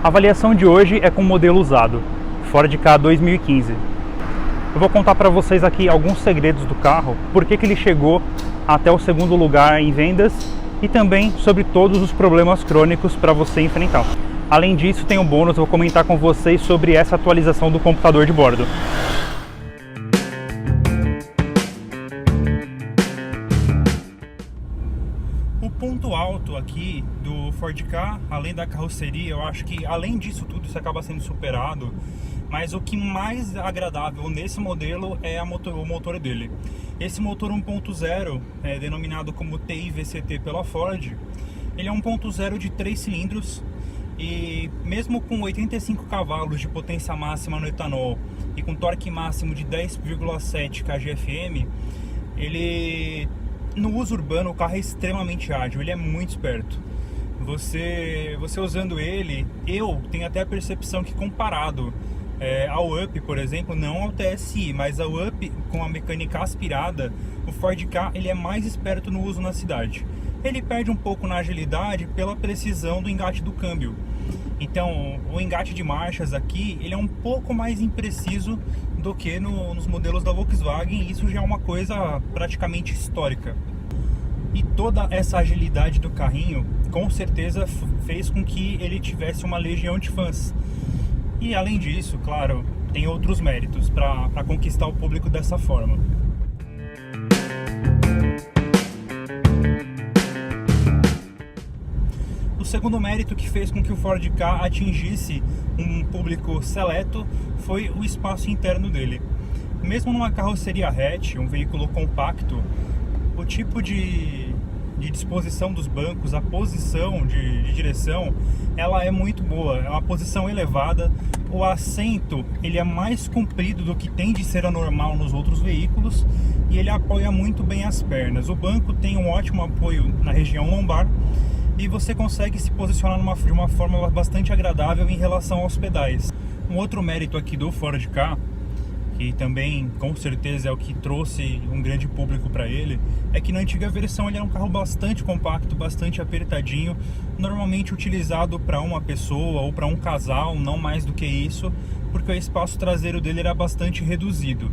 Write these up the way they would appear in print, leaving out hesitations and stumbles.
A avaliação de hoje é com o modelo usado, Ford Ka 2015. Eu vou contar para vocês aqui alguns segredos do carro, por que ele chegou até o segundo lugar em vendas e também sobre todos os problemas crônicos para você enfrentar. Além disso, tem um bônus, eu vou comentar com vocês sobre essa atualização do computador de bordo. O ponto alto aqui do Ford Ka, além da carroceria, eu acho que além disso tudo isso acaba sendo superado, mas o que mais agradável nesse modelo é o motor dele. Esse motor 1.0, denominado como TI VCT pela Ford, ele é 1.0 de 3 cilindros e mesmo com 85 cavalos de potência máxima no etanol e com torque máximo de 10,7 kgfm, ele... No uso urbano, o carro é extremamente ágil, ele é muito esperto. Você usando ele, eu tenho até a percepção que comparado ao Up, por exemplo, não ao TSI, mas ao Up com a mecânica aspirada, o Ford Ka ele é mais esperto no uso na cidade. Ele perde um pouco na agilidade pela precisão do engate do câmbio. Então, o engate de marchas aqui, ele é um pouco mais impreciso do que nos modelos da Volkswagen, e isso já é uma coisa praticamente histórica. E toda essa agilidade do carrinho, com certeza, fez com que ele tivesse uma legião de fãs. E além disso, claro, tem outros méritos para conquistar o público dessa forma. O segundo mérito que fez com que o Ford Ka atingisse um público seleto foi o espaço interno dele. Mesmo numa carroceria hatch, um veículo compacto, o tipo de disposição dos bancos, a posição de direção, ela é muito boa, é uma posição elevada. O assento ele é mais comprido do que tem de ser anormal nos outros veículos e ele apoia muito bem as pernas. O banco tem um ótimo apoio na região lombar e você consegue se posicionar de uma forma bastante agradável em relação aos pedais. Um outro mérito aqui do Ford Ka, que também com certeza é o que trouxe um grande público para ele, é que na antiga versão ele era um carro bastante compacto, bastante apertadinho, normalmente utilizado para uma pessoa ou para um casal, não mais do que isso, porque o espaço traseiro dele era bastante reduzido.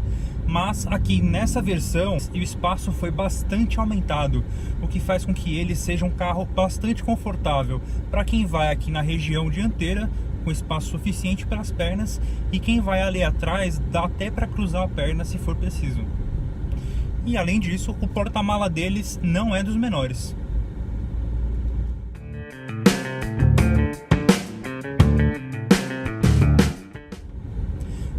Mas aqui nessa versão o espaço foi bastante aumentado, o que faz com que ele seja um carro bastante confortável para quem vai aqui na região dianteira, com espaço suficiente para as pernas, e quem vai ali atrás dá até para cruzar a perna se for preciso. E além disso, o porta-mala deles não é dos menores.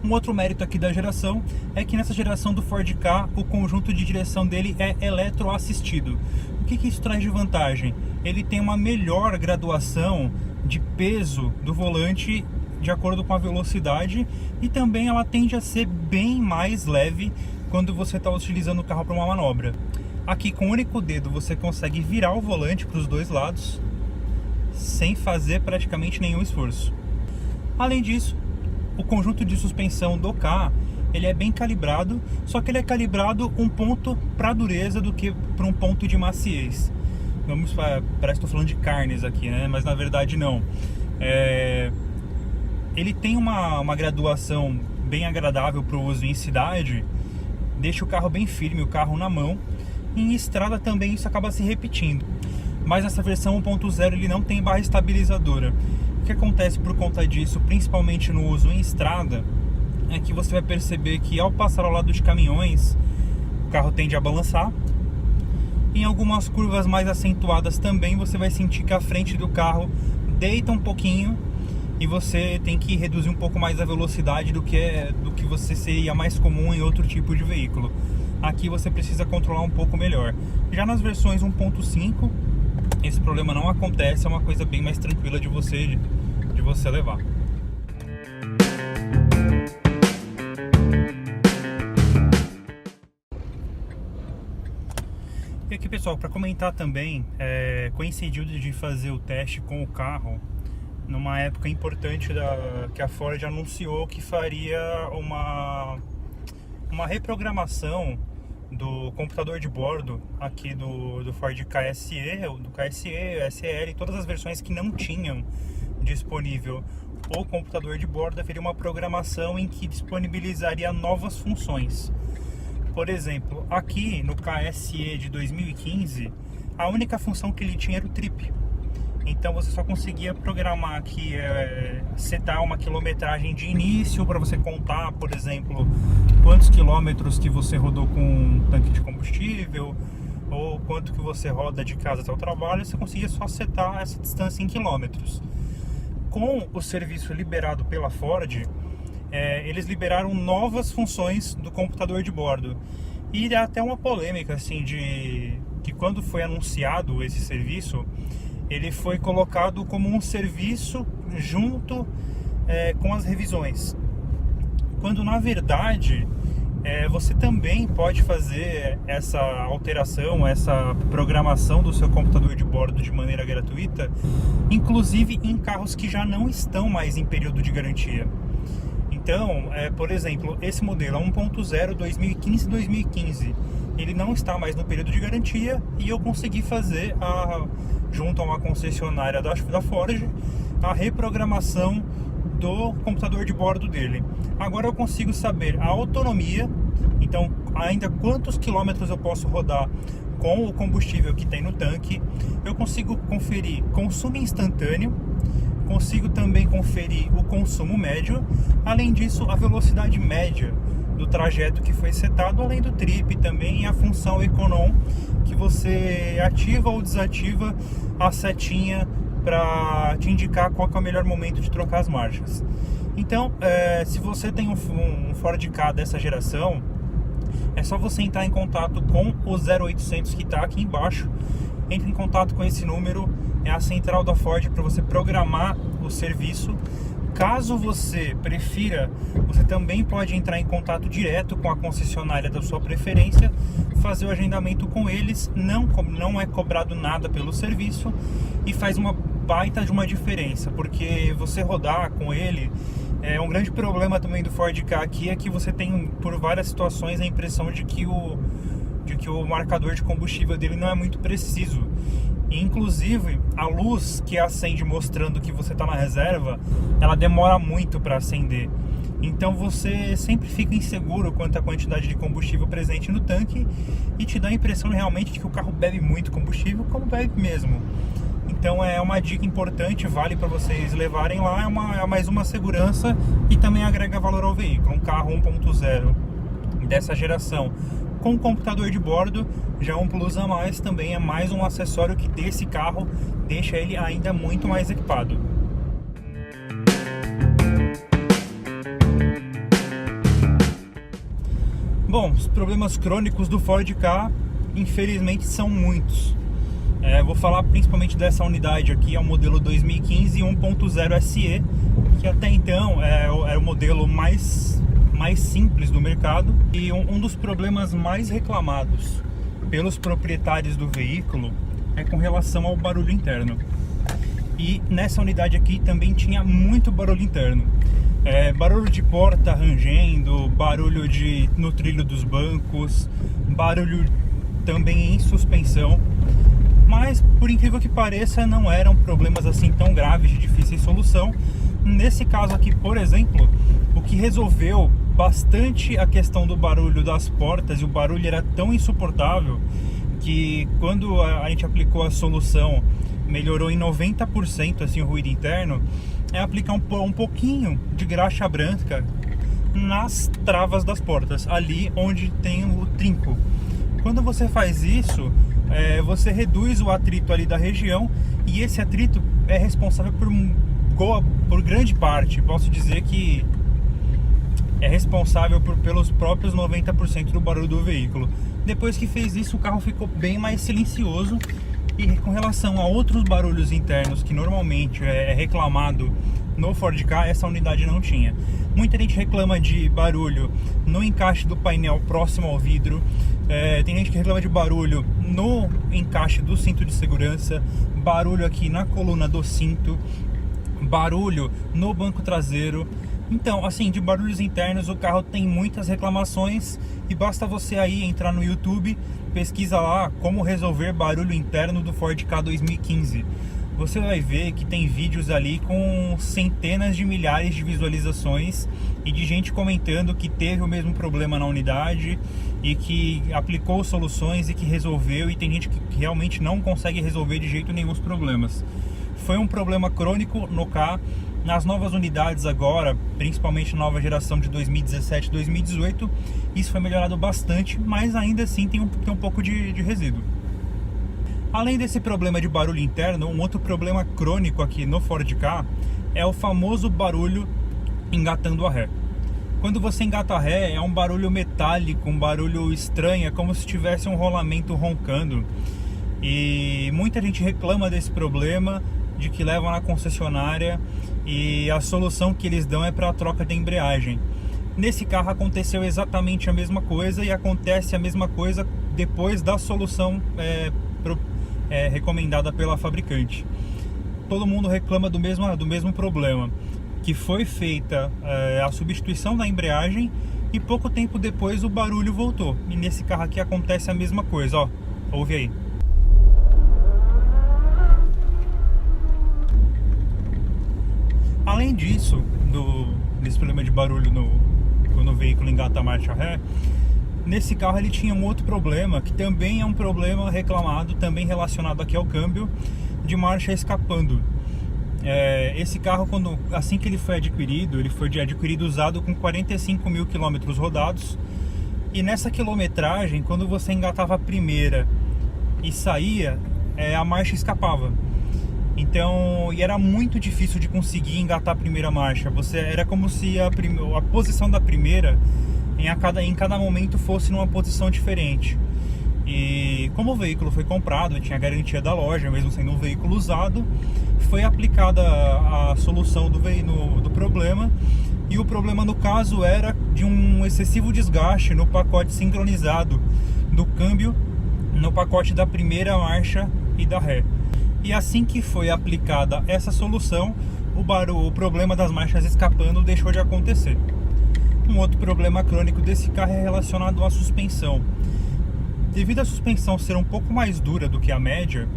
Um outro mérito aqui da geração é que nessa geração do Ford Ka, o conjunto de direção dele é eletroassistido. O que isso traz de vantagem? Ele tem uma melhor graduação de peso do volante de acordo com a velocidade, e também ela tende a ser bem mais leve quando você está utilizando o carro para uma manobra. Aqui com o único dedo você consegue virar o volante para os dois lados sem fazer praticamente nenhum esforço. Além disso, o conjunto de suspensão do Ka ele é bem calibrado, só que ele é calibrado um ponto para dureza do que para um ponto de maciez. Parece que estou falando de carnes aqui, né? Mas na verdade não. Ele tem uma graduação bem agradável para o uso em cidade, deixa o carro bem firme, o carro na mão. E em estrada também isso acaba se repetindo. Mas nessa versão 1.0 ele não tem barra estabilizadora. O que acontece por conta disso, principalmente no uso em estrada, é que você vai perceber que ao passar ao lado de caminhões, o carro tende a balançar. Em algumas curvas mais acentuadas também você vai sentir que a frente do carro deita um pouquinho e você tem que reduzir um pouco mais a velocidade do que você seria mais comum em outro tipo de veículo. Aqui você precisa controlar um pouco melhor. Já nas versões 1.5 esse problema não acontece, é uma coisa bem mais tranquila de você levar. E aqui pessoal, para comentar também, coincidiu de fazer o teste com o carro numa época importante que a Ford anunciou que faria uma reprogramação do computador de bordo aqui do Ford Ka SE, do Ka SE, SL, todas as versões que não tinham disponível o computador de bordo, haveria uma programação em que disponibilizaria novas funções. Por exemplo, aqui no KSE de 2015, a única função que ele tinha era o trip. Então você só conseguia programar aqui, setar uma quilometragem de início para você contar, por exemplo, quantos quilômetros que você rodou com um tanque de combustível, ou quanto que você roda de casa até o trabalho. Você conseguia só setar essa distância em quilômetros. Com o serviço liberado pela Ford, eles liberaram novas funções do computador de bordo. E há até uma polêmica assim, de que quando foi anunciado esse serviço, ele foi colocado como um serviço junto com as revisões, quando na verdade você também pode fazer essa alteração, essa programação do seu computador de bordo de maneira gratuita, inclusive em carros que já não estão mais em período de garantia. Então, por exemplo, esse modelo é 1.0 2015-2015, ele não está mais no período de garantia, e eu consegui fazer, junto a uma concessionária da Ford, a reprogramação do computador de bordo dele. Agora eu consigo saber a autonomia, então ainda quantos quilômetros eu posso rodar com o combustível que tem no tanque. Eu consigo conferir consumo instantâneo, consigo também conferir o consumo médio, além disso a velocidade média do trajeto que foi setado, além do trip também, e a função Econom, que você ativa ou desativa a setinha para te indicar qual que é o melhor momento de trocar as marchas. Então, se você tem um Ford Ka dessa geração, é só você entrar em contato com o 0800 que está aqui embaixo. Entre em contato com esse número, é a central da Ford para você programar o serviço. Caso você prefira, você também pode entrar em contato direto com a concessionária da sua preferência, fazer o agendamento com eles, não é cobrado nada pelo serviço, e faz uma baita de uma diferença, porque você rodar com ele, um grande problema também do Ford Ka aqui é que você tem, por várias situações, a impressão de que o marcador de combustível dele não é muito preciso. E, inclusive, a luz que acende mostrando que você está na reserva, ela demora muito para acender. Então você sempre fica inseguro quanto à quantidade de combustível presente no tanque, e te dá a impressão realmente de que o carro bebe muito combustível, como bebe mesmo. Então é uma dica importante, vale para vocês levarem lá, é mais uma segurança, e também agrega valor ao veículo. Um carro 1.0 dessa geração com computador de bordo já é um plus a mais, também é mais um acessório que desse carro deixa ele ainda muito mais equipado. Bom, os problemas crônicos do Ford Ka, infelizmente, são muitos. Vou falar principalmente dessa unidade aqui, é o modelo 2015 1.0 SE, que até então era o modelo mais simples do mercado, e um dos problemas mais reclamados pelos proprietários do veículo é com relação ao barulho interno. E nessa unidade aqui também tinha muito barulho interno, barulho de porta rangendo, barulho no trilho dos bancos, barulho também em suspensão. Mas, por incrível que pareça, não eram problemas assim tão graves, de difícil solução. Nesse caso aqui, por exemplo, o que resolveu bastante a questão do barulho das portas, e o barulho era tão insuportável que quando a gente aplicou a solução, melhorou em 90% assim, o ruído interno, é aplicar um pouquinho de graxa branca nas travas das portas, ali onde tem o trinco. Quando você faz isso, você reduz o atrito ali da região, e esse atrito é responsável por grande parte, posso dizer que é responsável pelos próprios 90% do barulho do veículo. Depois que fez isso, o carro ficou bem mais silencioso. E com relação a outros barulhos internos que normalmente é reclamado no Ford Ka, essa unidade não tinha. Muita gente reclama de barulho no encaixe do painel próximo ao vidro, tem gente que reclama de barulho no encaixe do cinto de segurança, barulho aqui na coluna do cinto, barulho no banco traseiro. Então, assim, de barulhos internos o carro tem muitas reclamações, e basta você aí entrar no YouTube, pesquisa lá como resolver barulho interno do Ford Ka 2015. você vai ver que tem vídeos ali com centenas de milhares de visualizações e de gente comentando que teve o mesmo problema na unidade e que aplicou soluções e que resolveu, e tem gente que realmente não consegue resolver de jeito nenhum os problemas. Foi um problema crônico no K. Nas novas unidades agora, principalmente na nova geração de 2017 e 2018, isso foi melhorado bastante, mas ainda assim tem um pouco de resíduo. Além desse problema de barulho interno, um outro problema crônico aqui no Ford Ka é o famoso barulho engatando a ré. Quando você engata a ré, é um barulho metálico, um barulho estranho, é como se tivesse um rolamento roncando. E muita gente reclama desse problema, de que levam na concessionária, e a solução que eles dão é para a troca de embreagem. Nesse carro aconteceu exatamente a mesma coisa, e acontece a mesma coisa depois da solução recomendada pela fabricante. Todo mundo reclama do mesmo problema, que foi feita a substituição da embreagem e pouco tempo depois o barulho voltou. E nesse carro aqui acontece a mesma coisa, ó, ouve aí. Além disso, desse problema de barulho quando o veículo engata a marcha ré, nesse carro ele tinha um outro problema, que também é um problema reclamado, também relacionado aqui ao câmbio, de marcha escapando. Esse carro, assim que ele foi adquirido usado com 45 mil quilômetros rodados, e nessa quilometragem, quando você engatava a primeira e saía, a marcha escapava. Então, e era muito difícil de conseguir engatar a primeira marcha. Era como se a posição da primeira em cada momento fosse numa posição diferente. E como o veículo foi comprado, tinha garantia da loja, mesmo sendo um veículo usado, foi aplicada a solução do problema. E o problema no caso era de um excessivo desgaste no pacote sincronizado do câmbio, no pacote da primeira marcha e da ré. E assim que foi aplicada essa solução, o problema das marchas escapando deixou de acontecer. Um outro problema crônico desse carro é relacionado à suspensão. Devido à suspensão ser um pouco mais dura do que a média,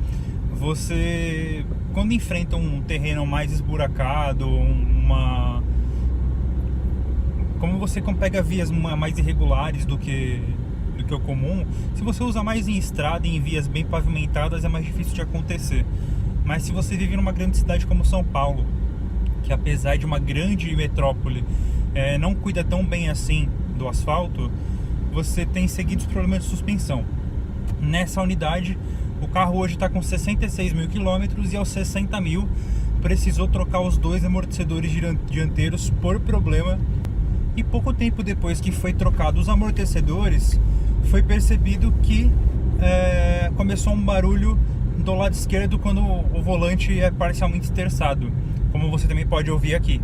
você, quando enfrenta um terreno mais esburacado, como você pega vias mais irregulares do que o comum, se você usa mais em estrada e em vias bem pavimentadas, é mais difícil de acontecer. Mas se você vive numa grande cidade como São Paulo, que apesar de uma grande metrópole, não cuida tão bem assim do asfalto, você tem seguidos problemas de suspensão. Nessa unidade, o carro hoje está com 66 mil quilômetros e aos 60 mil precisou trocar os dois amortecedores dianteiros por problema. E pouco tempo depois que foi trocado os amortecedores, foi percebido que começou um barulho do lado esquerdo quando o volante é parcialmente esterçado, como você também pode ouvir aqui.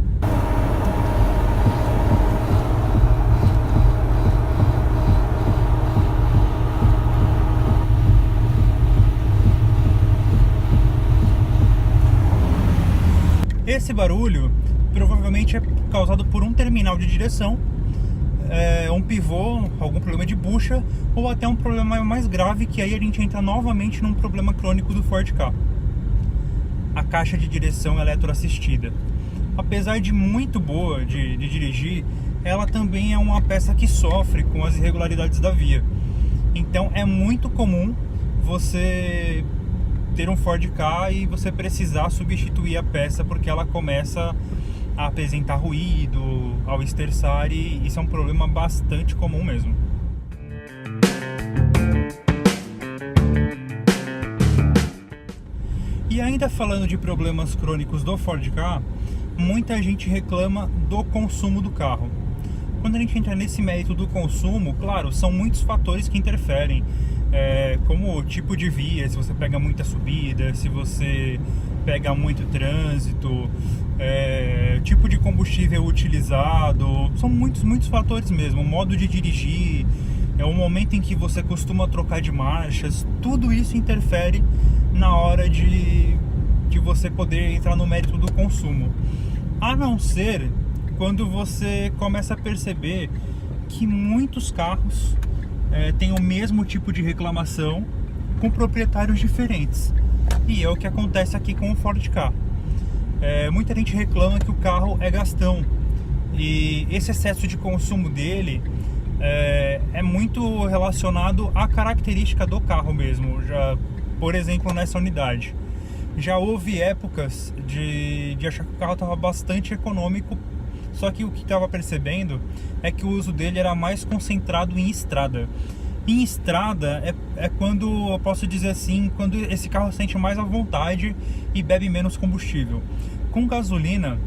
Esse barulho provavelmente é causado por um terminal de direção, um pivô, algum problema de bucha, ou até um problema mais grave, que aí a gente entra novamente num problema crônico do Ford Ka. A caixa de direção eletroassistida. Apesar de muito boa de dirigir, ela também é uma peça que sofre com as irregularidades da via. Então é muito comum você ter um Ford Ka e você precisar substituir a peça porque ela começa a apresentar ruído ao esterçar, e isso é um problema bastante comum mesmo. E ainda falando de problemas crônicos do Ford Ka, muita gente reclama do consumo do carro. Quando a gente entra nesse mérito do consumo, claro, são muitos fatores que interferem, como o tipo de via, se você pega muita subida, se você pega muito trânsito, tipo de combustível utilizado, são muitos fatores mesmo, o modo de dirigir, o momento em que você costuma trocar de marchas, tudo isso interfere na hora de você poder entrar no mérito do consumo. A não ser quando você começa a perceber que muitos carros têm o mesmo tipo de reclamação com proprietários diferentes. E é o que acontece aqui com o Ford Ka. Muita gente reclama que o carro é gastão, e esse excesso de consumo dele é muito relacionado à característica do carro mesmo. Por exemplo, nessa unidade já houve épocas de achar que o carro estava bastante econômico, só que o que estava percebendo é que o uso dele era mais concentrado em estrada. Em estrada é quando, eu posso dizer assim, quando esse carro sente mais à vontade e bebe menos combustível. Com gasolina,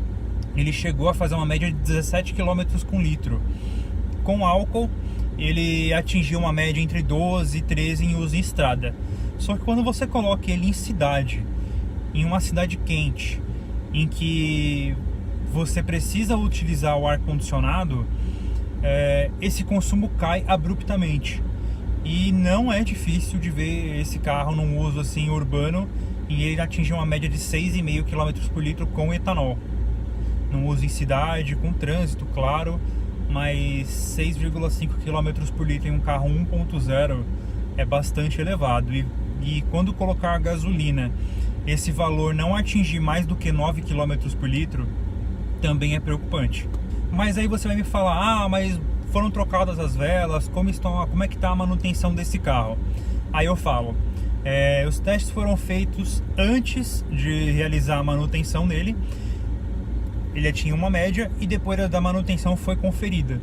ele chegou a fazer uma média de 17 km com litro. Com álcool, ele atingiu uma média entre 12 e 13 em uso em estrada. Só que quando você coloca ele em cidade, em uma cidade quente, em que você precisa utilizar o ar-condicionado, esse consumo cai abruptamente. E não é difícil de ver esse carro num uso assim urbano, e ele atingiu uma média de 6,5 km por litro com etanol. Num uso em cidade, com trânsito, claro, mas 6,5 km por litro em um carro 1.0 é bastante elevado. E quando colocar a gasolina, esse valor não atingir mais do que 9 km por litro, também é preocupante. Mas aí você vai me falar, mas foram trocadas as velas, como é que está a manutenção desse carro? Aí eu falo, os testes foram feitos antes de realizar a manutenção nele. Ele tinha uma média e depois da manutenção foi conferida.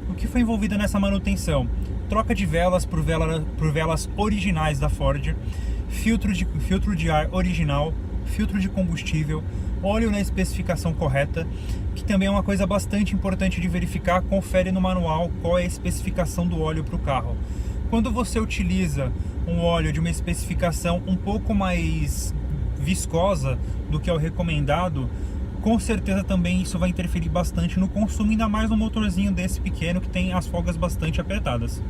O que foi envolvido nessa manutenção? Troca de velas por velas originais da Ford, filtro de ar original, filtro de combustível, óleo na especificação correta, que também é uma coisa bastante importante de verificar. Confere no manual qual é a especificação do óleo para o carro. Quando você utiliza um óleo de uma especificação um pouco mais viscosa do que é o recomendado, com certeza também isso vai interferir bastante no consumo, ainda mais no motorzinho desse pequeno que tem as folgas bastante apertadas.